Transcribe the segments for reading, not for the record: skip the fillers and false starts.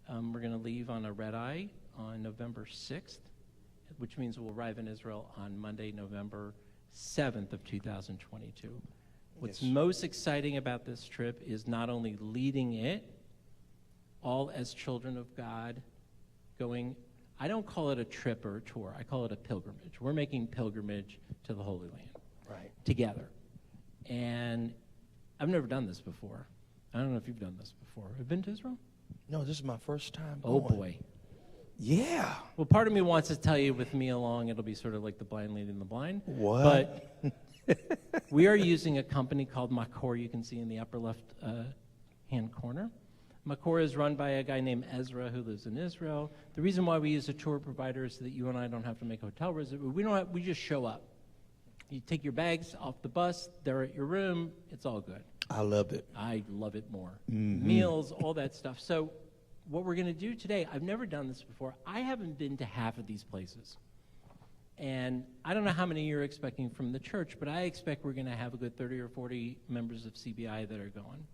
We're going to leave on a red-eye on November 6th, which means we'll arrive in Israel on Monday, November 7th of 2022. What's most exciting about this trip is not only leading it, all as children of God, going, I don't call it a trip or a tour, I call it a pilgrimage. We're making pilgrimage to the Holy Land together. And I've never done this before. I don't know if you've done this before. Have you been to Israel? No, this is my first time Oh, going. boy. Yeah. Well, part of me wants to tell you with me along, it'll be sort of like the blind leading the blind. What? But we are using a company called Makor, you can see in the upper left hand corner. Makor is run by a guy named Ezra who lives in Israel. The reason why we use a tour provider is so that you and I don't have to make a hotel reservation. We just show up. You take your bags off the bus, they're at your room, it's all good. I love it. I love it more. Mm-hmm. Meals, all that stuff. So what we're going to do today, I've never done this before. I haven't been to half of these places. And I don't know how many you're expecting from the church, but I expect we're going to have a good 30 or 40 members of CBI that are going.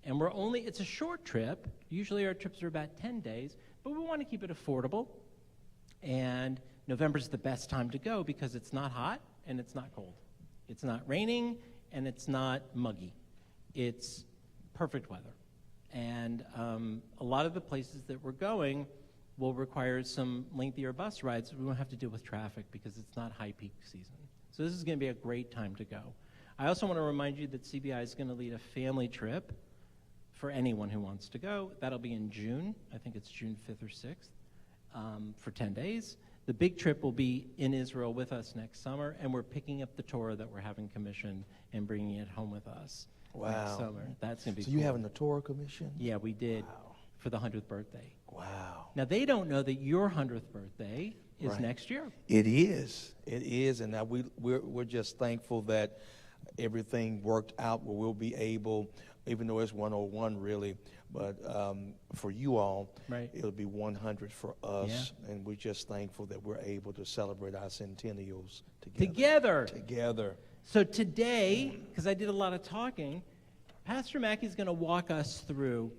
And it's a short trip. Usually our trips are about 10 days, but we want to keep it affordable. And November's the best time to go because it's not hot and it's not cold. It's not raining and it's not muggy. It's perfect weather. And a lot of the places that we're going will require some lengthier bus rides. We won't have to deal with traffic because it's not high peak season. So this is going to be a great time to go. I also want to remind you that CBI is going to lead a family trip for anyone who wants to go. That'll be in June. I think it's June 5th or 6th for 10 days. The big trip will be in Israel with us next summer, and we're picking up the Torah that we're having commissioned and bringing it home with us next summer. That's going to be So cool. you having the Torah commission? Yeah, we did. Wow. For the 100th birthday. Wow. Now, they don't know that your 100th birthday is next year. It is. It is. And now we're just thankful that everything worked out where we'll be able, even though it's 101 really, but for you all, it'll be 100 for us. Yeah. And we're just thankful that we're able to celebrate our centennials together. So today, because I did a lot of talking, Pastor Mackey's going to walk us through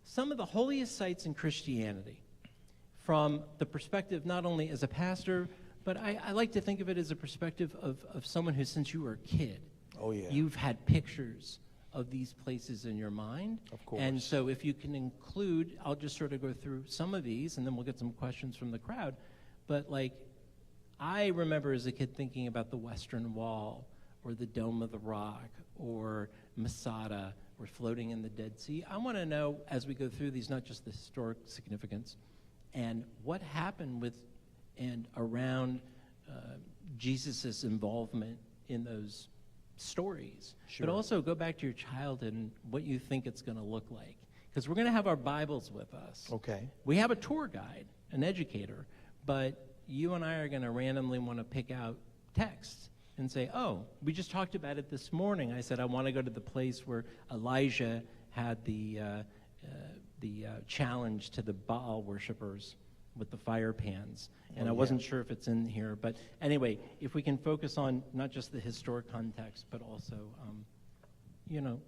some of the holiest sites in Christianity from the perspective not only as a pastor, but I like to think of it as a perspective of someone who, since you were a kid, you've had pictures of these places in your mind. Of course. And so if you can include, I'll just sort of go through some of these, and then we'll get some questions from the crowd. But like, I remember as a kid thinking about the Western Wall, or the Dome of the Rock, or Masada, or floating in the Dead Sea. I want to know, as we go through these, not just the historic significance, and what happened with and around Jesus' involvement in those stories. Sure. But also go back to your childhood and what you think it's going to look like. Because we're going to have our Bibles with us. Okay. We have a tour guide, an educator, but you and I are going to randomly want to pick out texts and say, oh, we just talked about it this morning. I said I want to go to the place where Elijah had the challenge to the Baal worshipers with the fire pans. And I wasn't sure if it's in here. But anyway, if we can focus on not just the historic context, but also,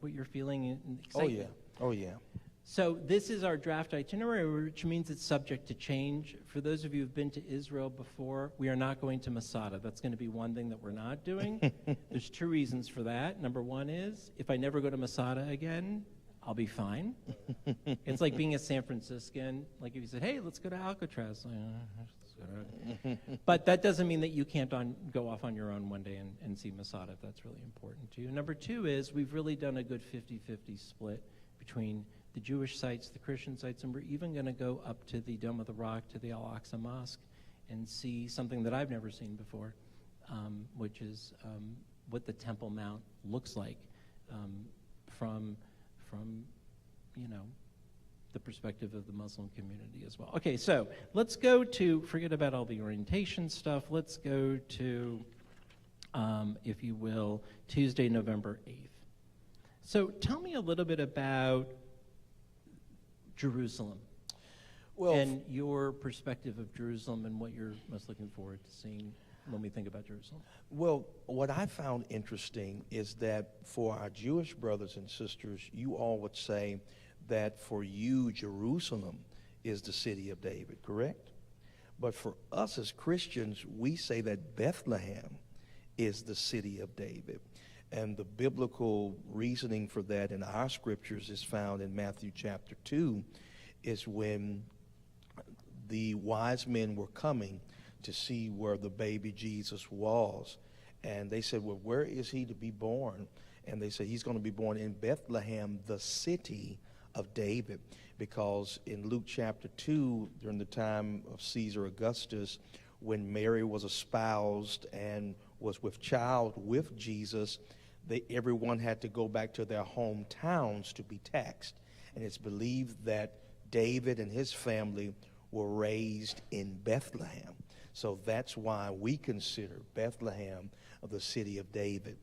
what you're feeling and excitement. Oh, yeah. So this is our draft itinerary, which means it's subject to change. For those of you who've been to Israel before, we are not going to Masada. That's going to be one thing that we're not doing. There's two reasons for that. Number one is, if I never go to Masada again, I'll be fine. It's like being a San Franciscan. Like if you said, hey, let's go to Alcatraz. But that doesn't mean that you can't go off on your own one day and see Masada if that's really important to you. Number two is, we've really done a good 50-50 split between the Jewish sites, the Christian sites, and we're even going to go up to the Dome of the Rock, to the Al-Aqsa Mosque, and see something that I've never seen before, which is what the Temple Mount looks like from the perspective of the Muslim community as well. Okay, so let's go to, forget about all the orientation stuff, let's go to, if you will, Tuesday, November 8th. So tell me a little bit about Jerusalem, and your perspective of Jerusalem and what you're most looking forward to seeing when we think about Jerusalem. Well, what I found interesting is that for our Jewish brothers and sisters, you all would say that for you, Jerusalem is the city of David, correct? But for us as Christians, we say that Bethlehem is the city of David. And the biblical reasoning for that in our scriptures is found in Matthew chapter 2, is when the wise men were coming to see where the baby Jesus was. And they said, well, where is he to be born? And they said, he's going to be born in Bethlehem, the city of David. Because in Luke chapter 2, during the time of Caesar Augustus, when Mary was espoused and was with child with Jesus, everyone had to go back to their hometowns to be taxed. And it's believed that David and his family were raised in Bethlehem. So that's why we consider Bethlehem the city of David.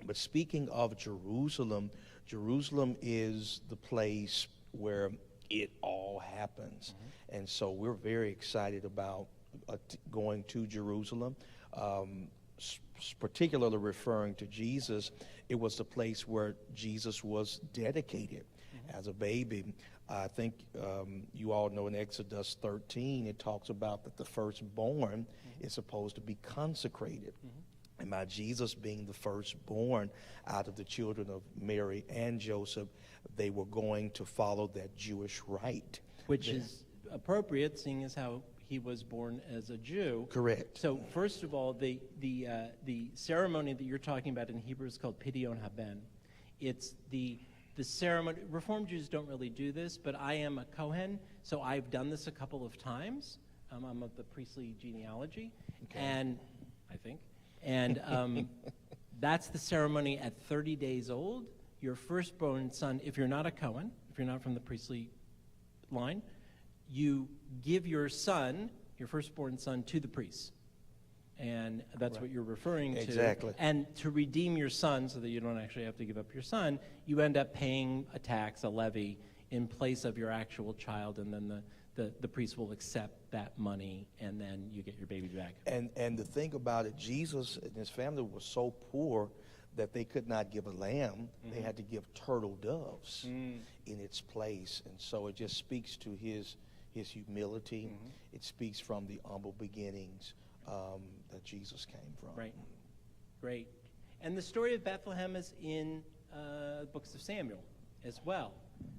But speaking of Jerusalem, Jerusalem is the place where it all happens. And so we're very excited about going to Jerusalem. Particularly referring to Jesus, it was the place where Jesus was dedicated as a baby. I think you all know in Exodus 13, it talks about that the firstborn is supposed to be consecrated. And by Jesus being the firstborn out of the children of Mary and Joseph, they were going to follow that Jewish rite. Which is appropriate, seeing as how he was born as a Jew. Correct. So first of all, the ceremony that you're talking about in Hebrew is called Pidyon Haben. It's the ceremony. Reformed Jews don't really do this, but I am a Kohen, so I've done this a couple of times. I'm of the priestly genealogy, and I think, and that's the ceremony at 30 days old. Your firstborn son, if you're not a Kohen, if you're not from the priestly line, you give your son, your firstborn son, to the priests. And that's what you're referring to. Exactly. And to redeem your son so that you don't actually have to give up your son, you end up paying a tax, a levy, in place of your actual child, and then the priest will accept that money, and then you get your baby back. And the thing about it, Jesus and his family were so poor that they could not give a lamb. They had to give turtle doves in its place. And so it just speaks to his humility. It speaks from the humble beginnings that Jesus came from. Right. Great. And the story of Bethlehem is in books of Samuel as well.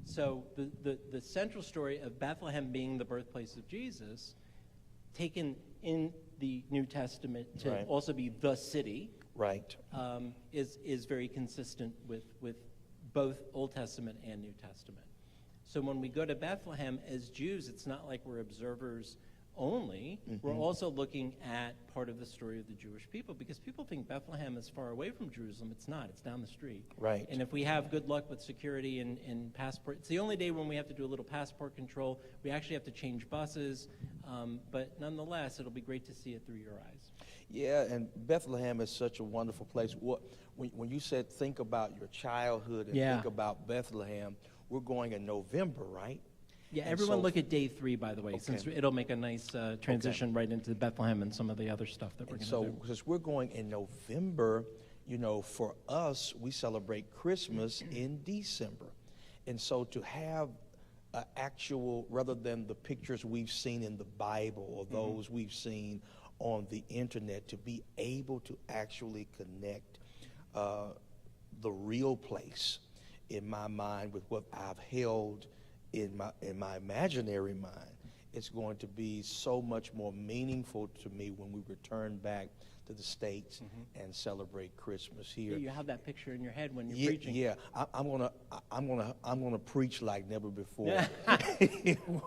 So the central story of Bethlehem being the birthplace of Jesus, taken in the New Testament to also be the city, is very consistent with both Old Testament and New Testament. So when we go to Bethlehem as Jews, it's not like we're observers only. We're also looking at part of the story of the Jewish people, because people think Bethlehem is far away from Jerusalem. It's not. It's down the street. Right. And if we have good luck with security and passport, it's the only day when we have to do a little passport control. We actually have to change buses, but nonetheless, it'll be great to see it through your eyes. Yeah, and Bethlehem is such a wonderful place. When you said think about your childhood and think about Bethlehem, we're going in November, right? Yeah, everyone look at day 3, by the way, since it'll make a nice transition right into Bethlehem and some of the other stuff that we're going to do. So, because we're going in November, you know, for us, we celebrate Christmas in December. And so to have actual, rather than the pictures we've seen in the Bible or those we've seen on the internet, to be able to actually connect the real place in my mind with what I've held in my imaginary mind, it's going to be so much more meaningful to me when we return back to the States and celebrate Christmas here. Yeah, you have that picture in your head when you're preaching. Yeah, I'm gonna preach like never before.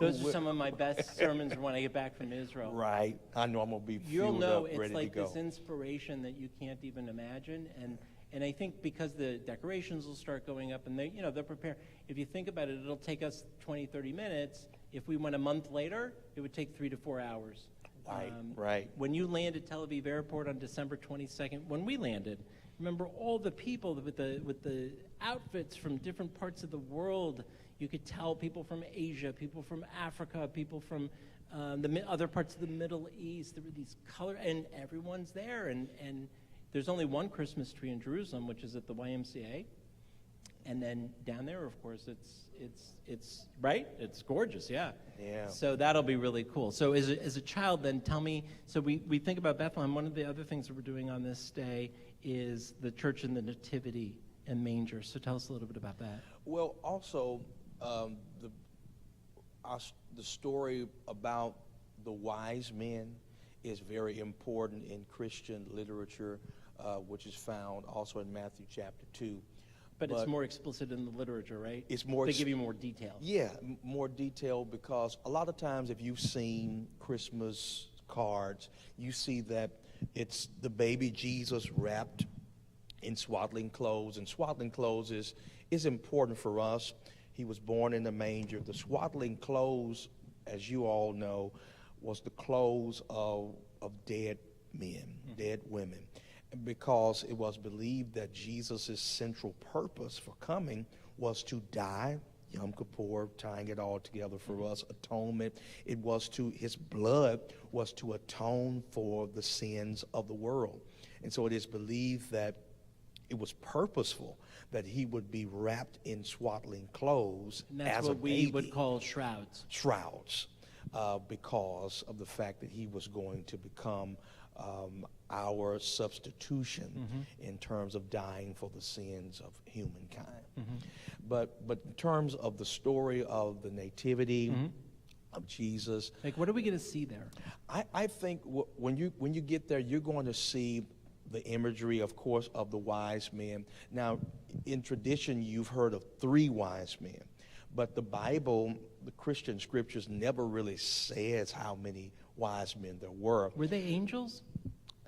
Those are some of my best sermons when I get back from Israel. Right, I know I'm gonna be You'll fueled know up, it's ready like to go. this inspiration that you can't even imagine, and I think because the decorations will start going up and they'll prepare. If you think about it, it'll take us 20, 30 minutes. If we went a month later, it would take 3 to 4 hours. Right. When you land at Tel Aviv Airport on December 22nd, when we landed, remember all the people with the outfits from different parts of the world. You could tell people from Asia, people from Africa, people from the other parts of the Middle East. There were these color, and everyone's there. And there's only one Christmas tree in Jerusalem, which is at the YMCA. And then down there, of course, it's right. It's gorgeous, yeah. Yeah. So that'll be really cool. So as a child, then tell me. So we think about Bethlehem. One of the other things that we're doing on this day is the Church in the Nativity and Manger. So tell us a little bit about that. Well, also the story about the wise men is very important in Christian literature, which is found also in Matthew chapter 2. But it's more explicit in the literature, right? It's more. They give you more detail. Yeah, more detail, because a lot of times if you've seen Christmas cards, you see that it's the baby Jesus wrapped in swaddling clothes, and swaddling clothes is important for us. He was born in the manger. The swaddling clothes, as you all know, was the clothes of dead men, dead women, because it was believed that Jesus' central purpose for coming was to die, Yom Kippur, tying it all together for us, atonement. It was his blood was to atone for the sins of the world. And so it is believed that it was purposeful that he would be wrapped in swaddling clothes And that's as what a we baby. would call shrouds. Shrouds, because of the fact that he was going to become our substitution in terms of dying for the sins of humankind. But in terms of the story of the nativity of Jesus, Like, what are we going to see there? I think when you get there, you're going to see the imagery, of course, of the wise men. Now, in tradition, you've heard of 3 wise men, but the Bible, the Christian scriptures, never really says how many wise men there were. Were they angels?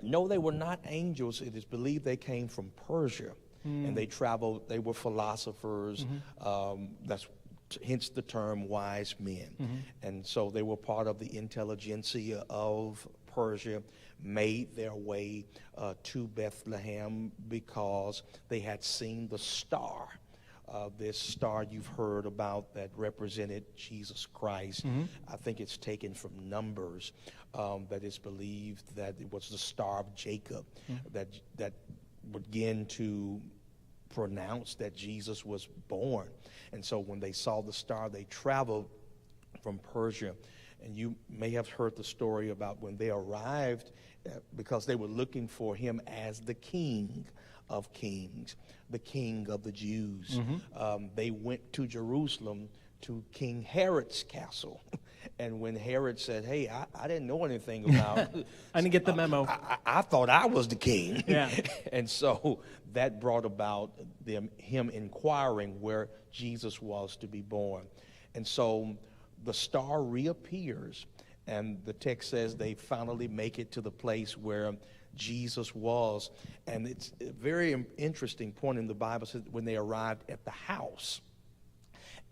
No, they were not angels. It is believed they came from Persia, and they traveled. They were philosophers. That's hence the term wise men. And so they were part of the intelligentsia of Persia, made their way to Bethlehem because they had seen the star. This star you've heard about that represented Jesus Christ. I think it's taken from Numbers, that it's believed that it was the Star of Jacob that began to pronounce that Jesus was born. And so when they saw the star, they traveled from Persia. And you may have heard the story about when they arrived, because they were looking for him as the King of Kings, the King of the Jews. They went to Jerusalem to King Herod's castle. And when Herod said, hey, I didn't know anything about I didn't get the memo. I thought I was the king. Yeah. And so that brought about him inquiring where Jesus was to be born. And so the star reappears, and the text says they finally make it to the place where Jesus was. And it's a very interesting point in the Bible, says when they arrived at the house.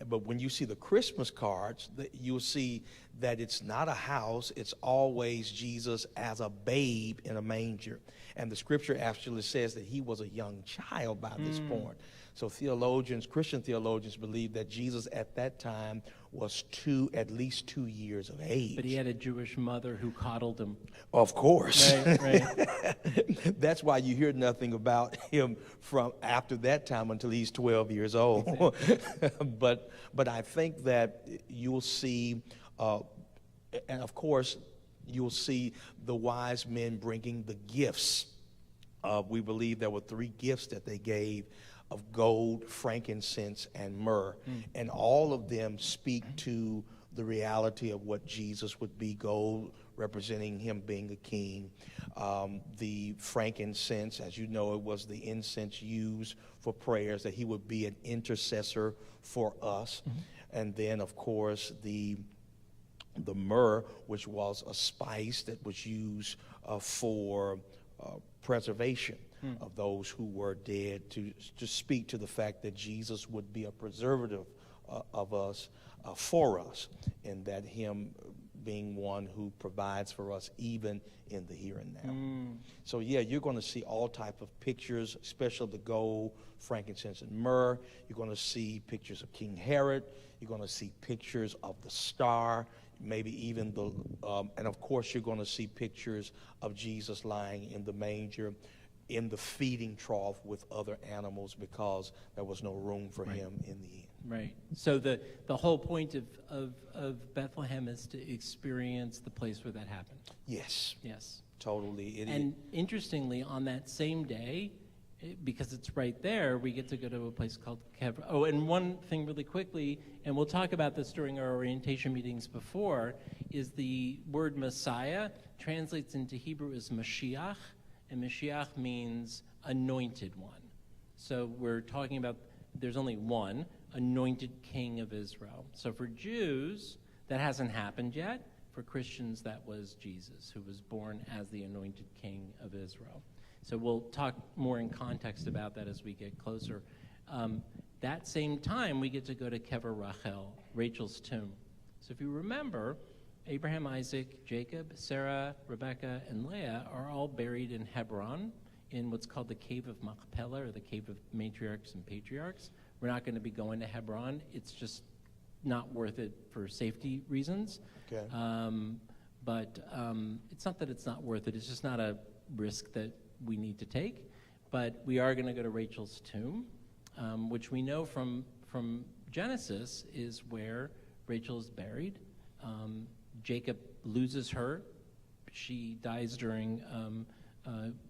But when you see the Christmas cards, you'll see that it's not a house, it's always Jesus as a babe in a manger. And the scripture actually says that he was a young child by this point. So Christian theologians believe that Jesus at that time was at least 2 years of age. But he had a Jewish mother who coddled him. Of course. Right. That's why you hear nothing about him from after that time until he's 12 years old. But I think that you'll see, and of course, you'll see the wise men bringing the gifts. We believe there were 3 gifts that they gave, of gold, frankincense, and myrrh. And all of them speak to the reality of what Jesus would be. Gold representing him being a king. The frankincense, as you know, it was the incense used for prayers, that he would be an intercessor for us. And then, of course, the myrrh, which was a spice that was used for preservation of those who were dead, to speak to the fact that Jesus would be a preservative of us, for us, and that him being one who provides for us even in the here and now. So yeah, you're going to see all type of pictures, especially the gold, frankincense, and myrrh. You're going to see pictures of King Herod. You're going to see pictures of the star, maybe even and of course you're going to see pictures of Jesus lying in the manger. in the feeding trough with other animals because there was no room for him in the inn. Right. So the whole point of Bethlehem is to experience the place where that happened. Yes. Yes. Totally. And interestingly, on that same day, because it's right there, we get to go to a place called Kehilah. Oh, and one thing really quickly, and we'll talk about this during our orientation meetings before, is the word Messiah translates into Hebrew as Mashiach, and Mashiach means anointed one. So we're talking about there's only one anointed king of Israel. So for Jews, that hasn't happened yet. For Christians, that was Jesus, who was born as the anointed king of Israel. So we'll talk more in context about that as we get closer. That same time, we get to go to Kever Rachel, Rachel's tomb. So if you remember, Abraham, Isaac, Jacob, Sarah, Rebekah, and Leah are all buried in Hebron in what's called the Cave of Machpelah, or the Cave of Matriarchs and Patriarchs. We're not going to be going to Hebron. It's just not worth it for safety reasons. Okay. But it's not that it's not worth it. It's just not a risk that we need to take. But we are going to go to Rachel's tomb, which we know from Genesis is where Rachel is buried. Jacob loses her. She dies during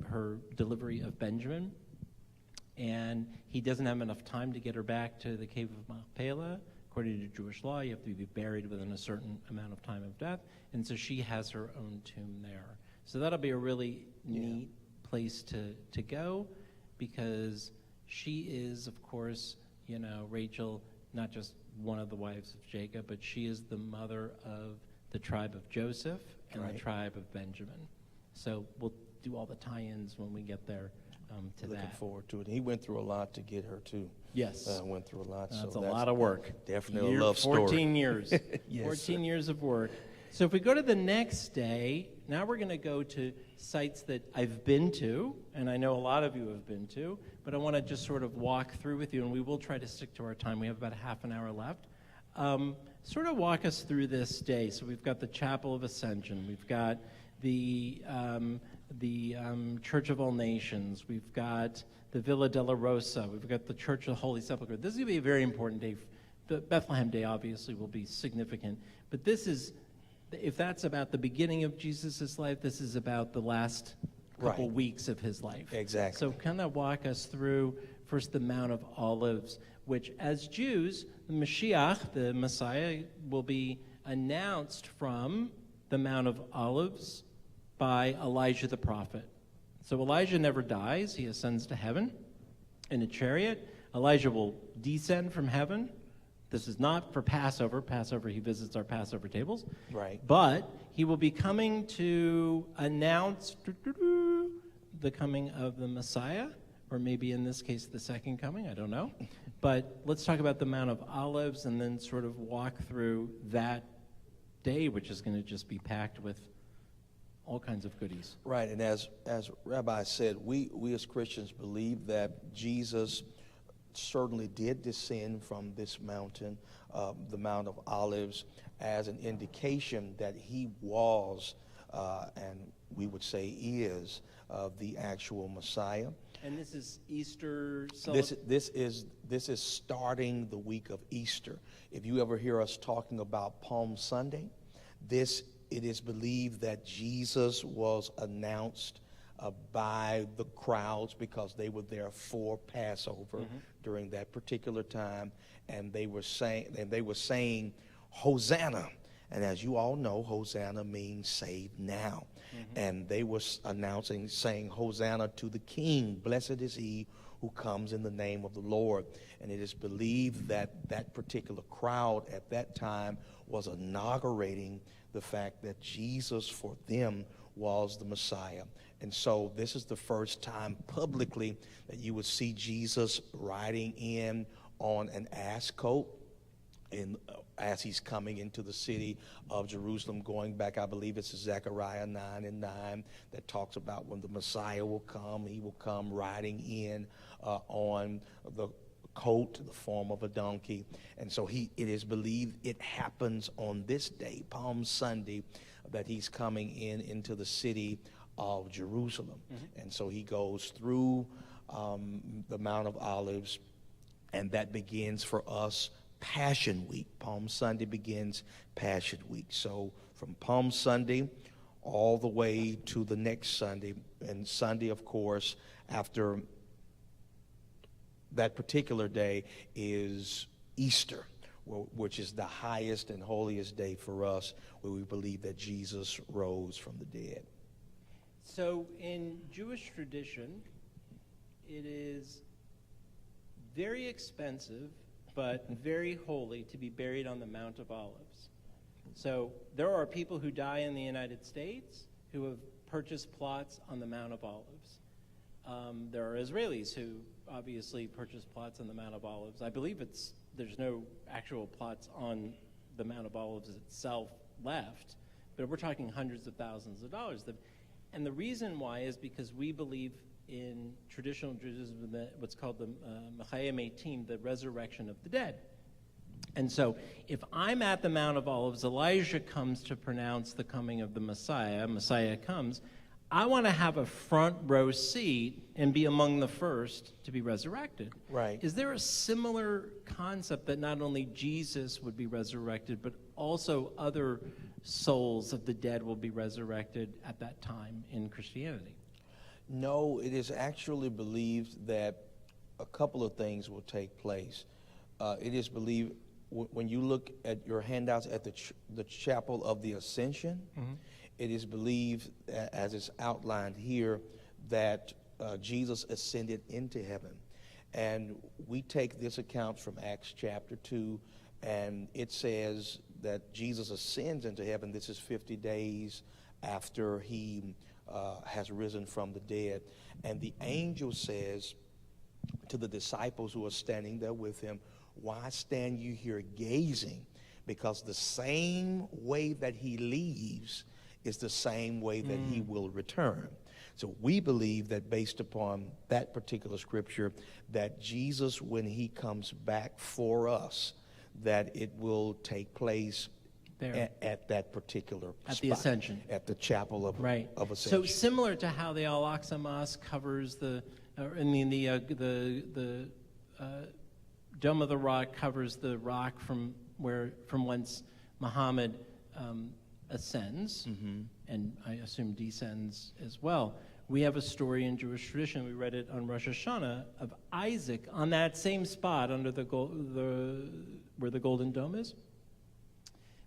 her delivery of Benjamin. And he doesn't have enough time to get her back to the Cave of Machpelah. According to Jewish law, you have to be buried within a certain amount of time of death. And so she has her own tomb there. So that'll be a really neat place to go, because she is, of course, Rachel, not just one of the wives of Jacob, but she is the mother of the tribe of Joseph and the tribe of Benjamin. So we'll do all the tie-ins when we get there to Looking that. forward to it. He went through a lot to get her, too. Yes. Went through a lot. That's so a lot of work. Definitely a love story. 14 years. Yes, 14 sir. years of work. So if we go to the next day, now we're going to go to sites that I've been to, and I know a lot of you have been to, but I want to just sort of walk through with you, and we will try to stick to our time. We have about a half an hour left. Sort of walk us through this day. So we've got the Chapel of Ascension. We've got the Church of All Nations. We've got the Villa della Rosa. We've got the Church of the Holy Sepulchre. This is going to be a very important day. The Bethlehem Day, obviously, will be significant. But this is, if that's about the beginning of Jesus' life, this is about the last couple weeks of his life. Exactly. So kind of walk us through first the Mount of Olives, which as Jews, the Mashiach, the Messiah, will be announced from the Mount of Olives by Elijah the prophet. So Elijah never dies. He ascends to heaven in a chariot. Elijah will descend from heaven. This is not for Passover. Passover, he visits our Passover tables. Right. But he will be coming to announce the coming of the Messiah, or maybe in this case the second coming, I don't know. But let's talk about the Mount of Olives and then sort of walk through that day, which is going to just be packed with all kinds of goodies. Right, and as Rabbi said, we as Christians believe that Jesus certainly did descend from this mountain, the Mount of Olives, as an indication that he was, and we would say is, the actual Messiah. And this is Easter This is starting the week of Easter. If you ever hear us talking about Palm Sunday, it is believed that Jesus was announced by the crowds because they were there for Passover during that particular time, and they were saying Hosanna. And as you all know, Hosanna means save now. And they were announcing, saying, Hosanna to the King. Blessed is he who comes in the name of the Lord. And it is believed that that particular crowd at that time was inaugurating the fact that Jesus for them was the Messiah. And so this is the first time publicly that you would see Jesus riding in on an ass coat, as he's coming into the city of Jerusalem, going back, I believe it's Zechariah 9:9, that talks about when the Messiah will come, he will come riding in on the coat, the form of a donkey. And so it is believed it happens on this day, Palm Sunday, that he's coming into the city of Jerusalem. And so he goes through the Mount of Olives, and that begins for us Passion Week. Palm Sunday begins Passion Week. So from Palm Sunday all the way to the next Sunday, and Sunday, of course, after that particular day is Easter, which is the highest and holiest day for us, where we believe that Jesus rose from the dead. So in Jewish tradition, it is very expensive but very holy to be buried on the Mount of Olives. So there are people who die in the United States who have purchased plots on the Mount of Olives. There are Israelis who obviously purchase plots on the Mount of Olives. I believe there's no actual plots on the Mount of Olives itself left, but we're talking hundreds of thousands of dollars. And the reason why is because we believe in traditional Judaism what's called the Mechaya Meitim, the resurrection of the dead. And so if I'm at the Mount of Olives, Elijah comes to pronounce the coming of the Messiah. Messiah comes. I want to have a front row seat and be among the first to be resurrected. Right. Is there a similar concept that not only Jesus would be resurrected, but also other souls of the dead will be resurrected at that time in Christianity? No, it is actually believed that a couple of things will take place. It is believed, when you look at your handouts at the Chapel of the Ascension, it is believed, as it's outlined here, that Jesus ascended into heaven. And we take this account from Acts chapter 2, and it says that Jesus ascends into heaven. This is 50 days after he has risen from the dead. And the angel says to the disciples who are standing there with him, "Why stand you here gazing? Because the same way that he leaves is the same way that he will return." So we believe that based upon that particular scripture, that Jesus, when he comes back for us, that it will take place there at that particular at spot, the Ascension, at the Chapel of Ascension. So similar to how the Al-Aqsa Mosque covers the Dome of the Rock covers the rock from whence Muhammad ascends, and I assume descends as well. We have a story in Jewish tradition, we read it on Rosh Hashanah, of Isaac on that same spot under where the Golden Dome is,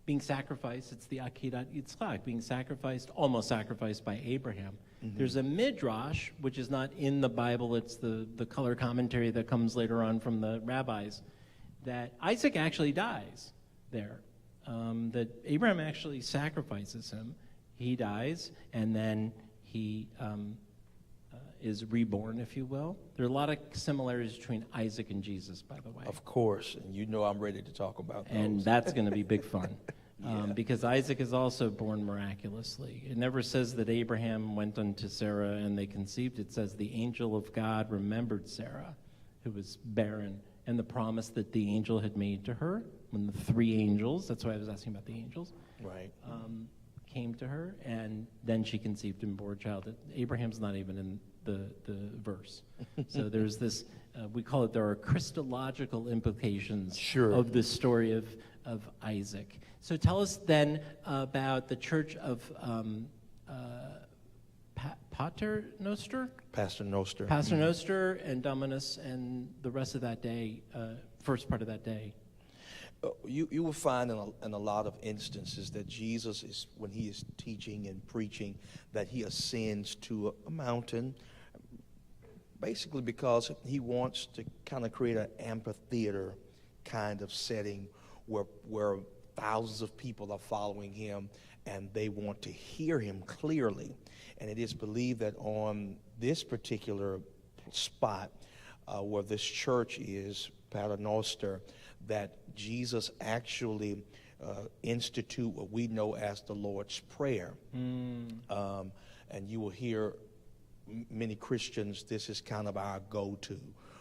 being sacrificed. It's the Akedat Yitzchak, being sacrificed, almost sacrificed by Abraham. There's a midrash, which is not in the Bible, it's the color commentary that comes later on from the rabbis, that Isaac actually dies there. That Abraham actually sacrifices him. He dies, and then he is reborn, if you will. There are a lot of similarities between Isaac and Jesus, by the way. Of course, and you know I'm ready to talk about those. And that's going to be big fun. Because Isaac is also born miraculously. It never says that Abraham went unto Sarah and they conceived. It says the angel of God remembered Sarah, who was barren, and the promise that the angel had made to her when the three angels, that's why I was asking about the angels, right, came to her, and then she conceived and bore a child. Abraham's not even in the verse. So there's this, we call it, there are Christological implications of the story of Isaac. So tell us then about the church of Pater Noster? Pastor Noster. Pastor Noster and Dominus and the rest of that day, first part of that day. You will find in a lot of instances that Jesus is, when he is teaching and preaching, that he ascends to a mountain, basically because he wants to kind of create an amphitheater kind of setting where thousands of people are following him and they want to hear him clearly. And it is believed that on this particular spot where this church is, Pater Noster, that Jesus actually institute what we know as the Lord's Prayer. And you will hear many Christians, this is kind of our go-to,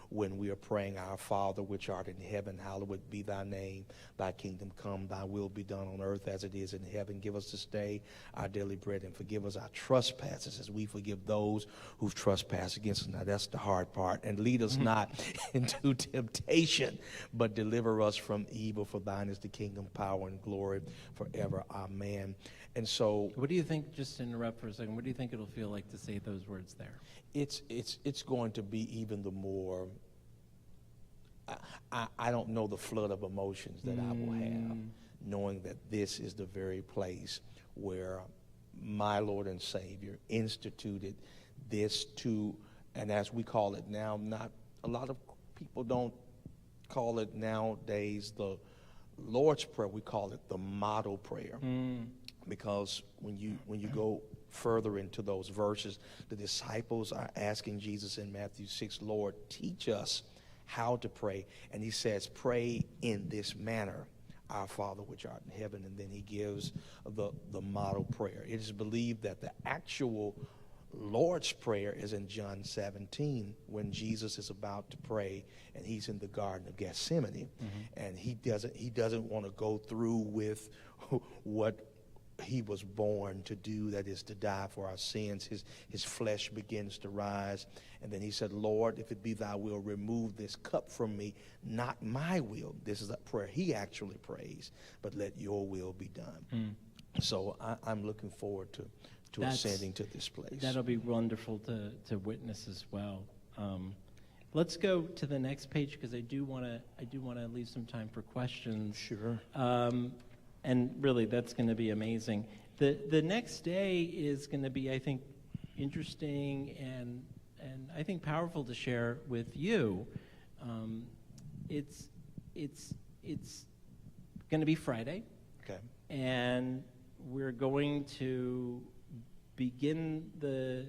when we are praying, Our Father, which art in heaven, hallowed be thy name. Thy kingdom come, thy will be done on earth as it is in heaven. Give us this day our daily bread, and forgive us our trespasses as we forgive those who've trespassed against us. Now, that's the hard part. And lead us not into temptation, but deliver us from evil. For thine is the kingdom, power, and glory forever. Amen. And so, what do you think, just to interrupt for a second, what do you think it'll feel like to say those words there? it's going to be even the more, I don't know the flood of emotions that I will have, knowing that this is the very place where my Lord and Savior instituted this to, and as we call it now, not a lot of people don't call it nowadays the Lord's Prayer. We call it the model prayer, because when you go further into those verses, the disciples are asking Jesus in Matthew 6, Lord, teach us how to pray. And he says, pray in this manner, Our Father which art in heaven. And then he gives the model prayer. It is believed that the actual Lord's Prayer is in John 17, when Jesus is about to pray and he's in the Garden of Gethsemane, and he doesn't want to go through with what he was born to do, that is to die for our sins. His flesh begins to rise, and then he said, Lord, if it be thy will, remove this cup from me, not my will. This is a prayer he actually prays, but let your will be done. So I'm looking forward to ascending to this place. That'll be wonderful to witness as well. Let's go to the next page, because I do want to leave some time for questions. Sure. And really, that's going to be amazing. The next day is going to be, I think, interesting and I think powerful to share with you. It's going to be Friday. Okay. And we're going to begin the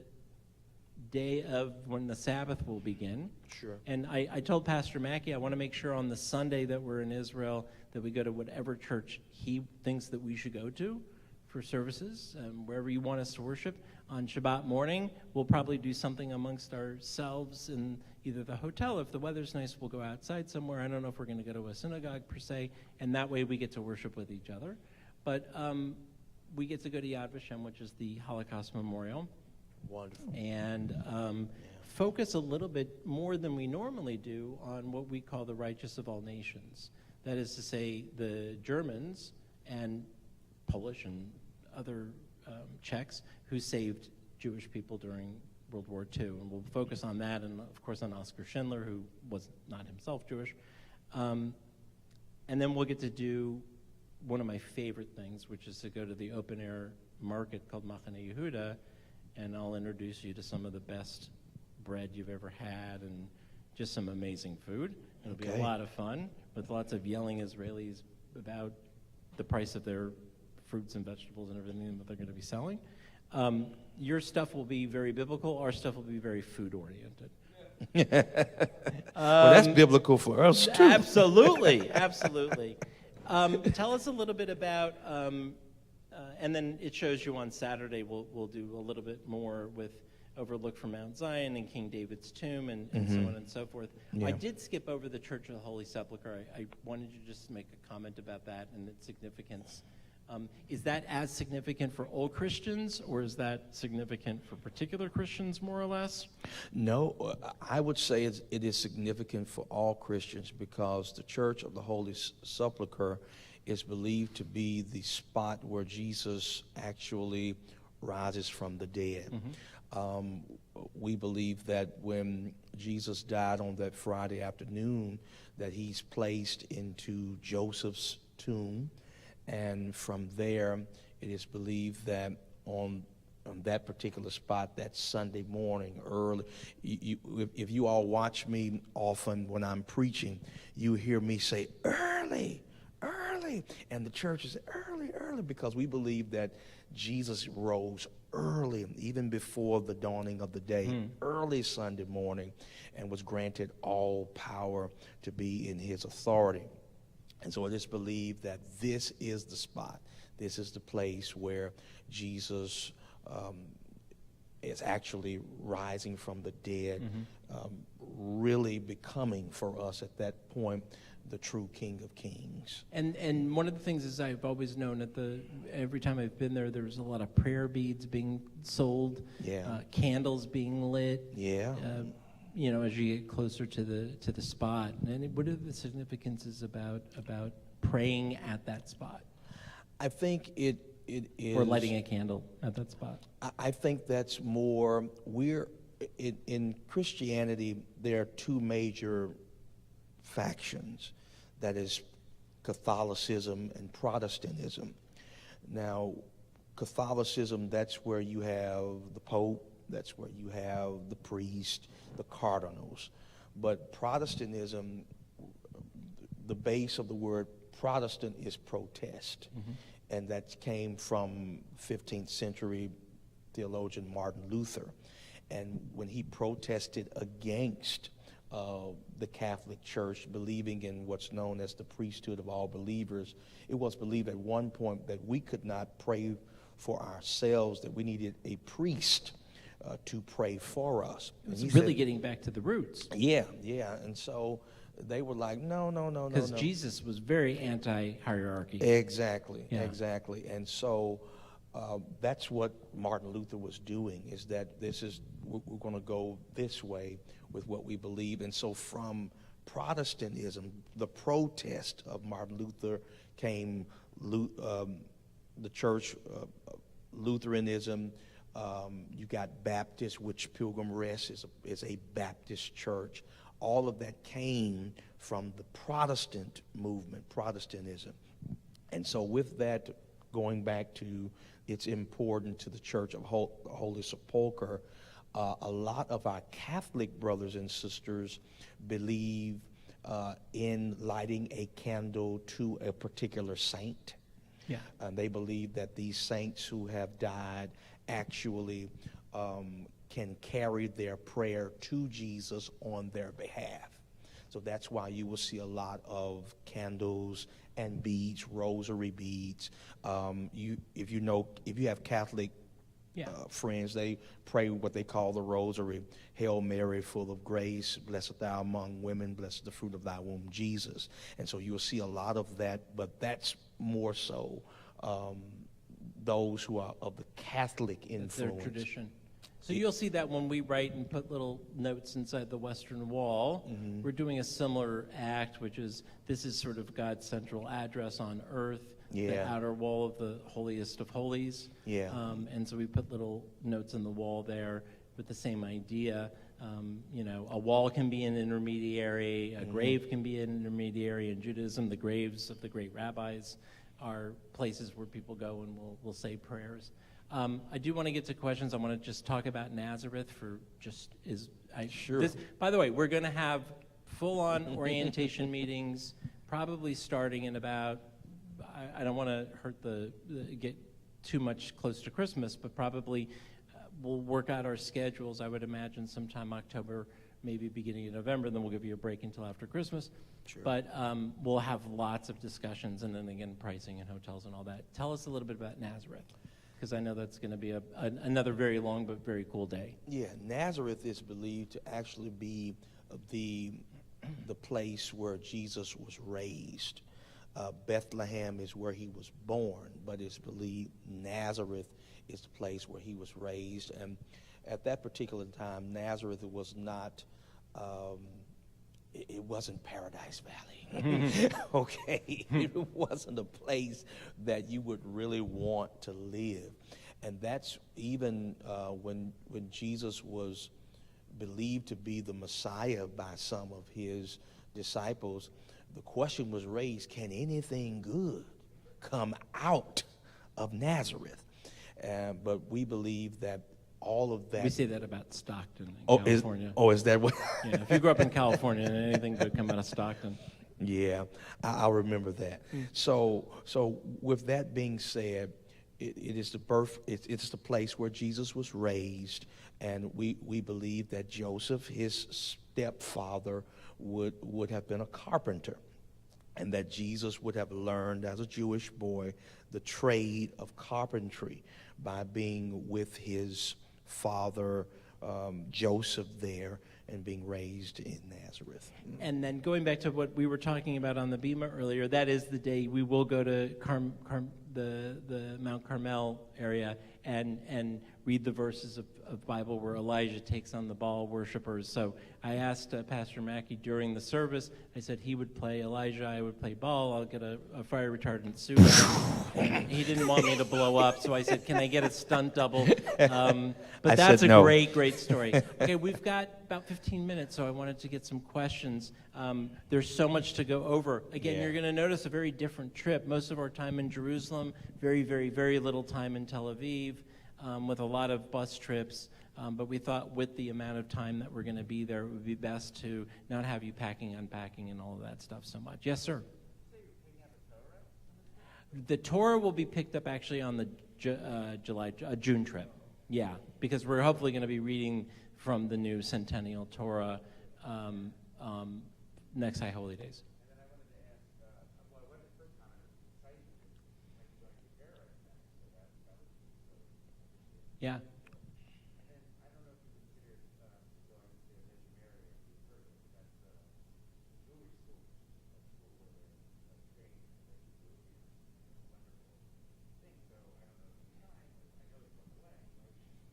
day of when the Sabbath will begin. Sure. And I told Pastor Mackey, I want to make sure on the Sunday that we're in Israel that we go to whatever church he thinks that we should go to for services, wherever you want us to worship. On Shabbat morning, we'll probably do something amongst ourselves in either the hotel. If the weather's nice, we'll go outside somewhere. I don't know if we're going to go to a synagogue per se, and that way we get to worship with each other. But we get to go to Yad Vashem, which is the Holocaust Memorial. Wonderful. And focus a little bit more than we normally do on what we call the righteous of all nations. That is to say, the Germans and Polish and other Czechs who saved Jewish people during World War II. And we'll focus on that, and of course on Oskar Schindler, who was not himself Jewish. And then we'll get to do one of my favorite things, which is to go to the open-air market called Machane Yehuda, and I'll introduce you to some of the best bread you've ever had and just some amazing food. It'll be a lot of fun with lots of yelling Israelis about the price of their fruits and vegetables and everything that they're going to be selling. Your stuff will be very biblical. Our stuff will be very food-oriented. Well, that's biblical for us, too. Absolutely, absolutely. Tell us a little bit about, and then it shows you on Saturday, we'll do a little bit more with Overlook from Mount Zion and King David's tomb and so on and so forth. Yeah. I did skip over the Church of the Holy Sepulchre. I wanted you to just make a comment about that and its significance. Is that as significant for all Christians, or is that significant for particular Christians, more or less? No, I would say it is significant for all Christians, because the Church of the Holy Sepulchre is believed to be the spot where Jesus actually rises from the dead. We believe that when Jesus died on that Friday afternoon, that he's placed into Joseph's tomb. And from there, it is believed that on that particular spot, that Sunday morning early, if you all watch me often when I'm preaching, you hear me say, early, early. And the church is early, early, because we believe that Jesus rose early, even before the dawning of the day, early Sunday morning, and was granted all power to be in his authority. And so it is believed that this is the spot, this is the place where Jesus is actually rising from the dead, really becoming for us at that point the true King of Kings. And one of the things is I've always known every time I've been there, there's a lot of prayer beads being sold, candles being lit. Yeah. As you get closer to the spot. And what are the significances about praying at that spot? I think it is. Or lighting a candle at that spot. I think that's more. In Christianity, there are two major factions. That is Catholicism and Protestantism. Now, Catholicism, that's where you have the Pope, that's where you have the priest, the cardinals. But Protestantism, the base of the word Protestant is protest. And that came from 15th century theologian Martin Luther. And when he protested against the Catholic Church, believing in what's known as the priesthood of all believers, it was believed at one point that we could not pray for ourselves, that we needed a priest to pray for us. It's really getting back to the roots. Yeah. And so they were like, no. Because Jesus was very anti-hierarchy. Exactly. And so that's what Martin Luther was doing, is that we're going to go this way with what we believe. And so from Protestantism, the protest of Martin Luther came the church, Lutheranism. You got Baptist, which Pilgrim Rest is a Baptist church. All of that came from the Protestant movement, Protestantism. And so with that, going back to it's important to the Church of Holy Sepulchre, a lot of our Catholic brothers and sisters believe in lighting a candle to a particular saint. Yeah. And they believe that these saints who have died actually can carry their prayer to Jesus on their behalf. So that's why you will see a lot of candles and beads, rosary beads. If you have Catholic friends, they pray what they call the rosary. Hail Mary, full of grace, blessed thou among women, blessed the fruit of thy womb, Jesus. And so you'll see a lot of that, but that's more so those who are of the Catholic influence. Their tradition. So you'll see that when we write and put little notes inside the western wall, we're doing a similar act, which is, this is sort of God's central address on earth, the outer wall of the holiest of holies. And so we put little notes in the wall there with the same idea. A wall can be an intermediary, a grave can be an intermediary. In Judaism, the graves of the great rabbis are places where people go and will say prayers. I do want to get to questions. I want to just talk about Nazareth Sure. By the way, we're going to have full-on orientation meetings, probably starting in about, I don't want to get too much close to Christmas, but probably we'll work out our schedules, I would imagine, sometime October, maybe beginning of November, then we'll give you a break until after Christmas. Sure. But we'll have lots of discussions, and then again, pricing and hotels and all that. Tell us a little bit about Nazareth, because I know that's going to be another very long but very cool day. Yeah, Nazareth is believed to actually be the place where Jesus was raised. Bethlehem is where he was born, but it's believed Nazareth is the place where he was raised. And at that particular time, Nazareth was not, it wasn't Paradise Valley. Okay? It wasn't a place that you would really want to live. And that's even when Jesus was believed to be the Messiah by some of his disciples, the question was raised, can anything good come out of Nazareth? But we believe that all of that... We say that about Stockton in California. Is that what... Yeah, if you grew up in California, anything could come out of Stockton. Yeah, I'll remember that. So with that being said, it is the birth, it's the place where Jesus was raised, and we believe that Joseph, his stepfather, would have been a carpenter, and that Jesus would have learned as a Jewish boy the trade of carpentry by being with his father Joseph there and being raised in Nazareth. And then going back to what we were talking about on the Bema earlier, that is the day we will go to the Mount Carmel area and read the verses of Bible where Elijah takes on the Baal worshipers. So I asked Pastor Mackey during the service, I said he would play Elijah, I would play Baal, I'll get a fire retardant suit on. And he didn't want me to blow up, so I said, can I get a stunt double? But that's a great story. Okay, we've got about 15 minutes, so I wanted to get some questions. There's so much to go over. Again, You're going to notice a very different trip. Most of our time in Jerusalem, very, very, very little time in Tel Aviv, with a lot of bus trips. But we thought with the amount of time that we're going to be there, it would be best to not have you packing, unpacking, and all of that stuff so much. Yes, sir? The Torah will be picked up actually on the June trip. Yeah, because we're hopefully going to be reading from the new Centennial Torah next High Holy Days. And then I wanted to ask, well, I went the first time, and it was exciting. Like going to Kippur, so that was Yeah. And then I don't know if you considered going to Mission Mary or Kippur, but that's a Jewish school, where they're trained, and they do wonderful things. So I don't know if you time, but I know it's on the way.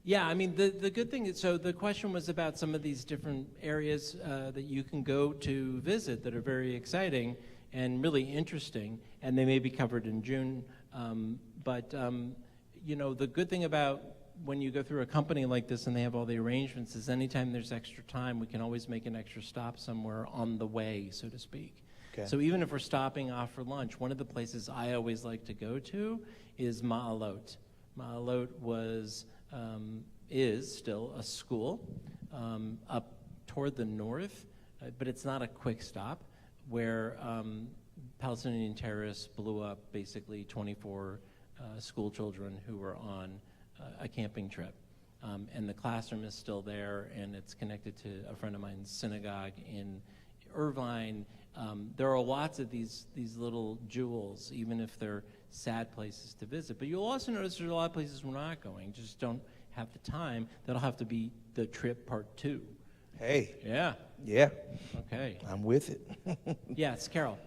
Yeah, I mean, the good thing is, so the question was about some of these different areas that you can go to visit that are very exciting and really interesting, and they may be covered in June. The good thing about when you go through a company like this and they have all the arrangements is anytime there's extra time, we can always make an extra stop somewhere on the way, so to speak. Okay. So even if we're stopping off for lunch, one of the places I always like to go to is Ma'alot. Ma'alot is still a school up toward the north, but it's not a quick stop, where Palestinian terrorists blew up basically 24 school children who were on a camping trip. And the classroom is still there, and it's connected to a friend of mine's synagogue in Irvine. There are lots of these little jewels, even if they're sad places to visit. But you'll also notice there's a lot of places we're not going, just don't have the time. That'll have to be the trip part 2. Hey. Yeah. Yeah. Okay. I'm with it. Yes, Carol.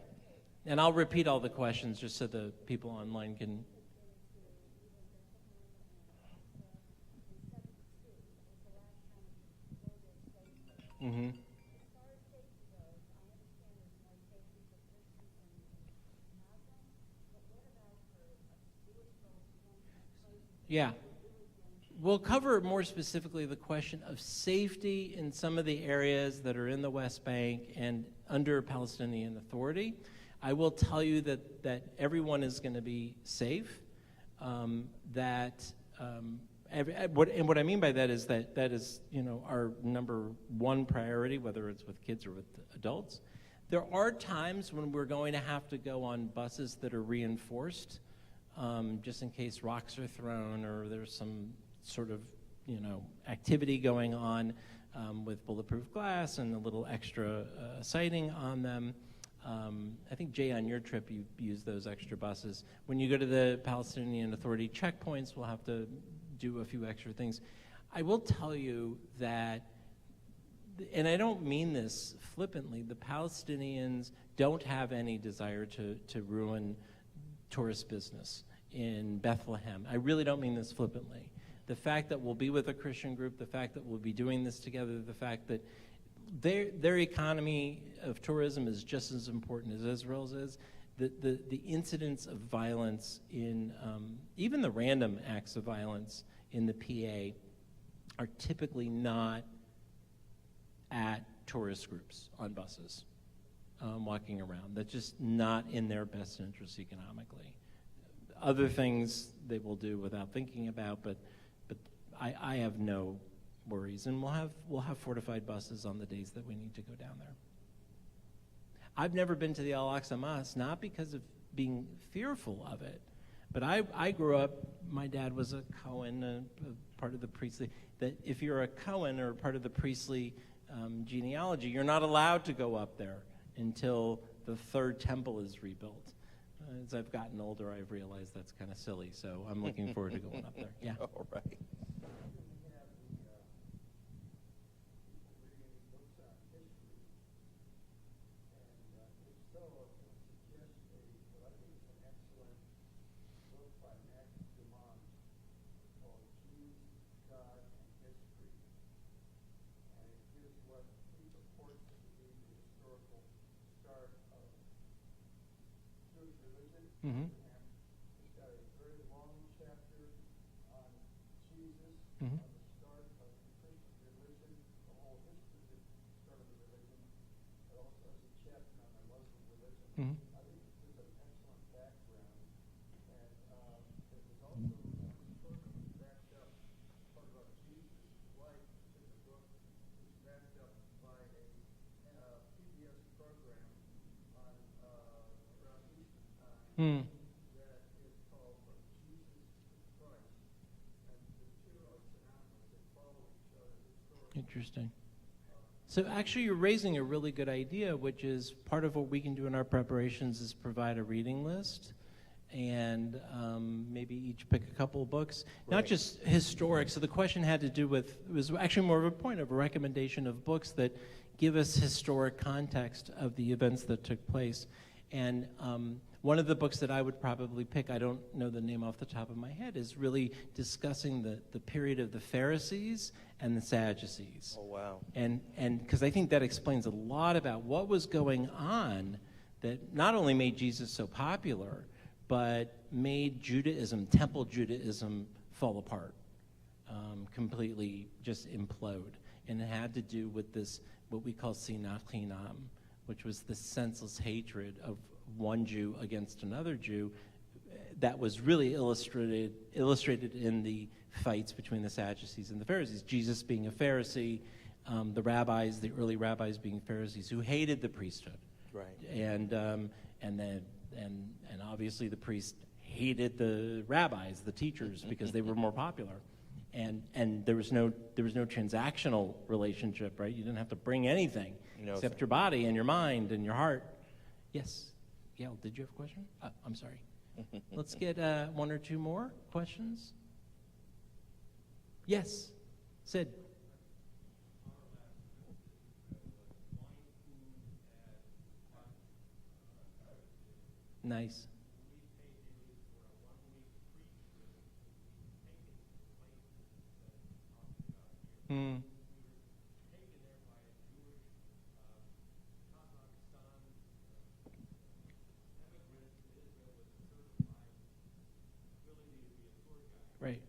And I'll repeat all the questions just so the people online can. Mm-hmm. Yeah. We'll cover more specifically the question of safety in some of the areas that are in the West Bank and under Palestinian Authority. I will tell you that everyone is going to be safe. What I mean by that is that is our number one priority, whether it's with kids or with adults. There are times when we're going to have to go on buses that are reinforced, just in case rocks are thrown or there's some sort of activity going on with bulletproof glass and a little extra siding on them. I think, Jay, on your trip, you used those extra buses. When you go to the Palestinian Authority checkpoints, we'll have to do a few extra things. I will tell you that, and I don't mean this flippantly, the Palestinians don't have any desire to ruin tourist business in Bethlehem. I really don't mean this flippantly. The fact that we'll be with a Christian group, the fact that we'll be doing this together, the fact that their economy of tourism is just as important as Israel's is. The incidents of violence in, even the random acts of violence in the PA are typically not at tourist groups on buses walking around. That's just not in their best interest economically. Other things they will do without thinking about, but I have no worries, and we'll have fortified buses on the days that we need to go down there. I've never been to the Al-Aqsa Mosque, not because of being fearful of it, but I grew up, my dad was a Cohen, part of the priestly, that if you're a Cohen or part of the priestly genealogy, you're not allowed to go up there until the third temple is rebuilt. As I've gotten older, I've realized that's kind of silly, so I'm looking forward to going up there. Yeah. All right. Mm-hmm. He's got a very long chapter on Jesus, Mm-hmm. on the start of the Christian religion, the whole history of the start of the religion, but also has a chapter on the Muslim religion. Mm-hmm. I think this is an excellent background, and it was also backed up, part about Jesus' life in the book is backed up by a PBS program on around Easter time Mm. that is called From Jesus to Christ, and the two are synonymous. They follow each other historically. Interesting. So actually, you're raising a really good idea, which is part of what we can do in our preparations is provide a reading list, and maybe each pick a couple of books, not Right. just historic. So the question had to do with, it was actually more of a point of a recommendation of books that give us historic context of the events that took place. And one of the books that I would probably pick, I don't know the name off the top of my head, is really discussing the period of the Pharisees and the Sadducees. Oh, wow. And because I think that explains a lot about what was going on that not only made Jesus so popular, but made Judaism, temple Judaism, fall apart, completely just implode. And it had to do with this, what we call sinat chinam, which was the senseless hatred of one Jew against another Jew that was really illustrated in the fights between the Sadducees and the Pharisees. Jesus being a Pharisee, the rabbis, the early rabbis being Pharisees who hated the priesthood. Right. And obviously the priests hated the rabbis, the teachers, because they were more popular. And there was no transactional relationship, right? You didn't have to bring anything except your body and your mind and your heart. Yes. Gail, did you have a question? I'm sorry. Let's get one or two more questions. Yes. Sid. Nice. Hmm. Right.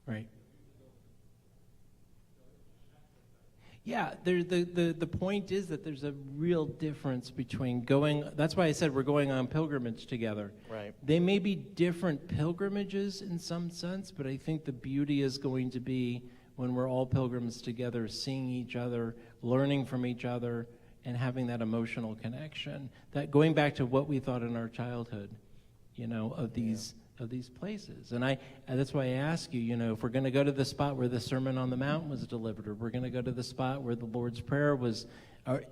Right. Yeah, the point is that there's a real difference between going, that's why I said we're going on pilgrimage together. Right. They may be different pilgrimages in some sense, but I think the beauty is going to be when we're all pilgrims together, seeing each other, learning from each other, and having that emotional connection. That going back to what we thought in our childhood, of these places. And that's why I ask you, if we're going to go to the spot where the Sermon on the Mount was delivered, or we're going to go to the spot where the Lord's Prayer was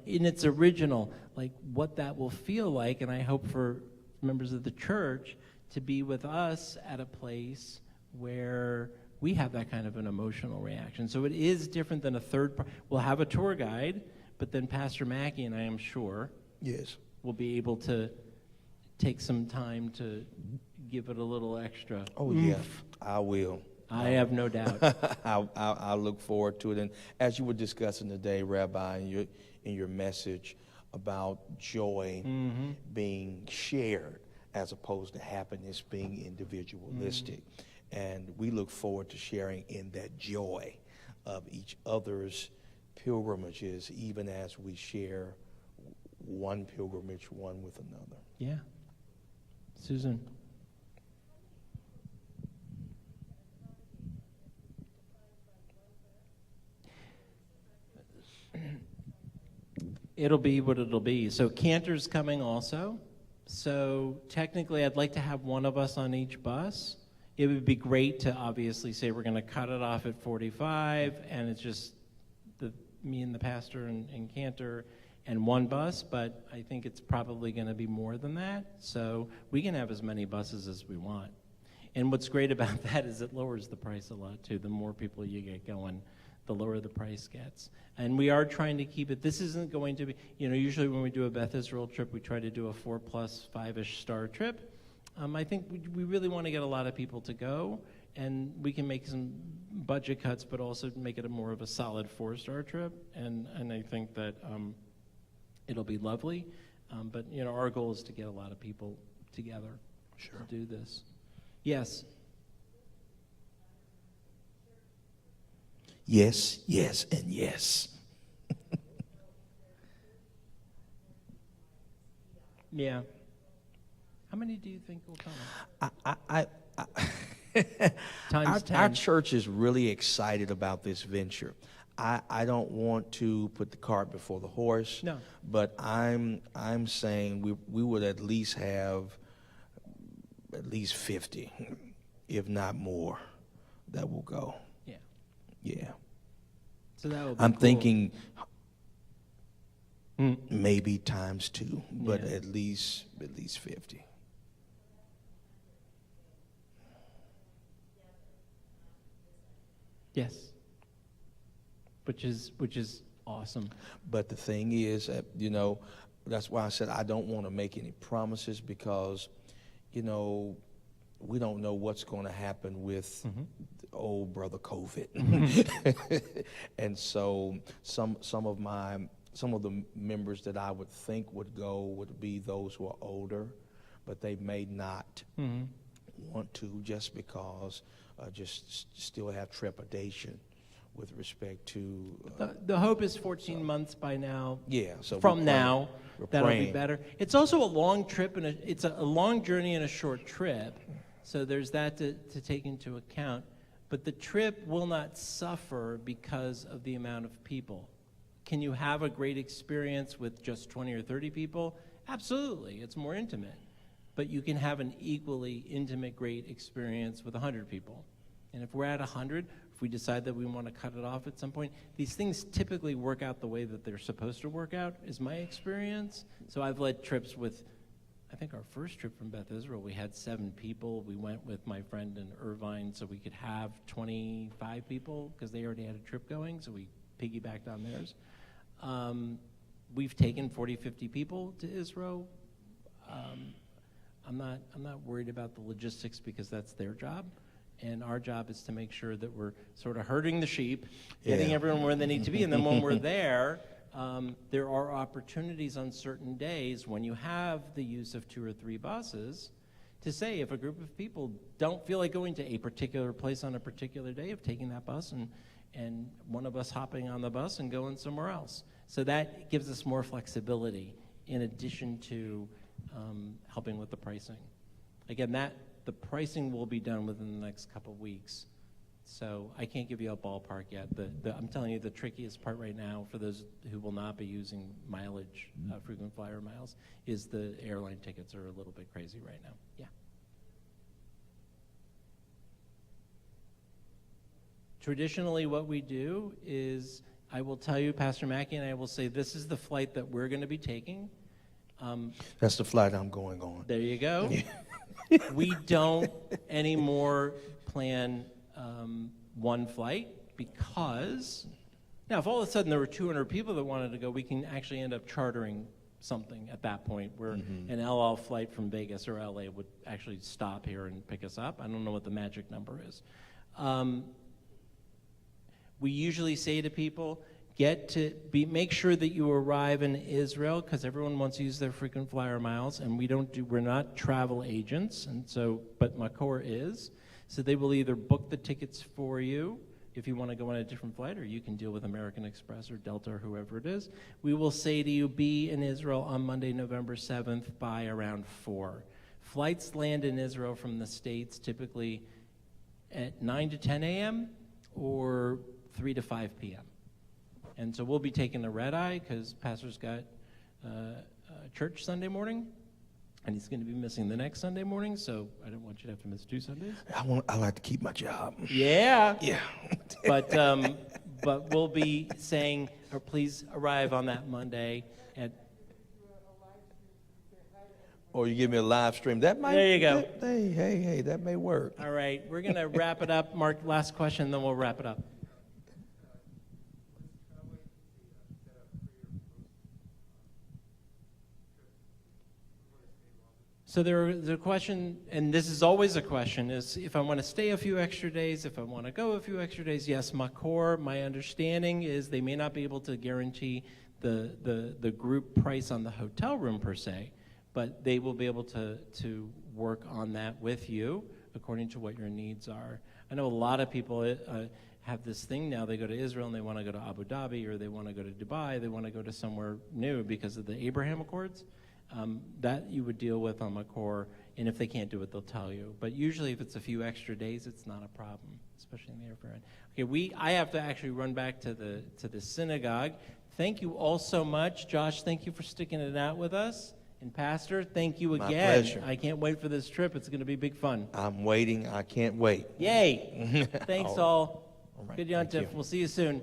in its original, like what that will feel like. And I hope for members of the church to be with us at a place where we have that kind of an emotional reaction. So it is different than a third part. We'll have a tour guide, but then Pastor Mackey and I am sure Yes. will be able to take some time to give it a little extra. Oh, yeah, I will. I have no doubt. I'll look forward to it. And as you were discussing today, Rabbi, in your message about joy being shared as opposed to happiness being individualistic. And we look forward to sharing in that joy of each other's pilgrimages, even as we share one pilgrimage, one with another. Yeah. Susan. It'll be what it'll be. So Cantors coming also. So technically I'd like to have one of us on each bus. It would be great to obviously say we're going to cut it off at 45 and it's just me and the pastor and Cantor and one bus, but I think it's probably going to be more than that. So we can have as many buses as we want. And what's great about that is it lowers the price a lot too. The more people you get going, the lower the price gets. And we are trying to keep it. This isn't going to be, usually when we do a Beth Israel trip, we try to do a 4+, 5-ish star trip. I think we really want to get a lot of people to go, and we can make some budget cuts, but also make it more of a solid 4-star trip. And I think that it'll be lovely. But our goal is to get a lot of people together to do this. Yes. Yes, yes, and yes. Yeah. How many do you think will come? Times 10. Our church is really excited about this venture. I don't want to put the cart before the horse. No. But I'm saying we would at least have at least 50, if not more, that will go. Yeah. Yeah. So that will be I'm cool. thinking maybe times 2, but Yeah. at least 50. Yes. Which is awesome. But the thing is, that's why I said I don't want to make any promises because, we don't know what's going to happen with old brother COVID. And so some of the members that I would think would go would be those who are older, but they may not want to just because just still have trepidation with respect to The hope is 14 months by now. yeah. So From now, that'll be praying. better. It's also a long trip, and it's a long journey and a short trip. So there's that to take into account. But the trip will not suffer because of the amount of people. Can you have a great experience with just 20 or 30 people? Absolutely. It's more intimate. But you can have an equally intimate, great experience with 100 people. And if we're at 100, if we decide that we want to cut it off at some point, these things typically work out the way that they're supposed to work out, is my experience. So I've led trips with, I think our first trip from Beth Israel, we had 7 people. We went with my friend in Irvine so we could have 25 people because they already had a trip going, so we piggybacked on theirs. We've taken 40, 50 people to Israel. I'm not worried about the logistics because that's their job. And our job is to make sure that we're sort of herding the sheep, getting everyone where they need to be. And then when we're there are opportunities on certain days when you have the use of 2 or 3 buses to say if a group of people don't feel like going to a particular place on a particular day, of taking that bus and one of us hopping on the bus and going somewhere else. So that gives us more flexibility in addition to helping with the pricing. Again, the pricing will be done within the next couple of weeks. So I can't give you a ballpark yet. I'm telling you the trickiest part right now for those who will not be using mileage, frequent flyer miles, is the airline tickets are a little bit crazy right now. Yeah. Traditionally what we do is I will tell you, Pastor Mackey, and I will say this is the flight that we're going to be taking. That's the flight I'm going on. There you go. We don't anymore plan one flight because now if all of a sudden there were 200 people that wanted to go, we can actually end up chartering something at that point where an El Al flight from Vegas or LA would actually stop here and pick us up. I don't know what the magic number is. We usually say to people, make sure that you arrive in Israel because everyone wants to use their frequent flyer miles, and we're not travel agents, and so, but Makor is. So they will either book the tickets for you if you want to go on a different flight, or you can deal with American Express or Delta or whoever it is. We will say to you, be in Israel on Monday, November 7th by around 4. Flights land in Israel from the States typically at 9 to 10 a.m. or 3 to 5 p.m. And so we'll be taking the red eye because Pastor's got church Sunday morning, and he's going to be missing the next Sunday morning, so I don't want you to have to miss 2 Sundays. I like to keep my job. Yeah. Yeah. But we'll be saying, or please arrive on that Monday at. Or you give me a live stream. That might. There you go. Hey, that may work. All right, we're going to wrap it up. Mark, last question, then we'll wrap it up. So the question, and this is always a question, is if I want to stay a few extra days, if I want to go a few extra days, yes, my understanding is they may not be able to guarantee the group price on the hotel room per se, but they will be able to work on that with you according to what your needs are. I know a lot of people have this thing now. They go to Israel and they want to go to Abu Dhabi, or they want to go to Dubai. They want to go to somewhere new because of the Abraham Accords. That you would deal with on Makor, and if they can't do it, they'll tell you. But usually if it's a few extra days, it's not a problem, especially in the airport. Okay, I have to actually run back to the synagogue. Thank you all so much. Josh, thank you for sticking it out with us. And Pastor, thank you again. My pleasure. I can't wait for this trip. It's going to be big fun. I'm waiting. I can't wait. Yay. Thanks all. All right. Good Thank Yontif. you. We'll see you soon.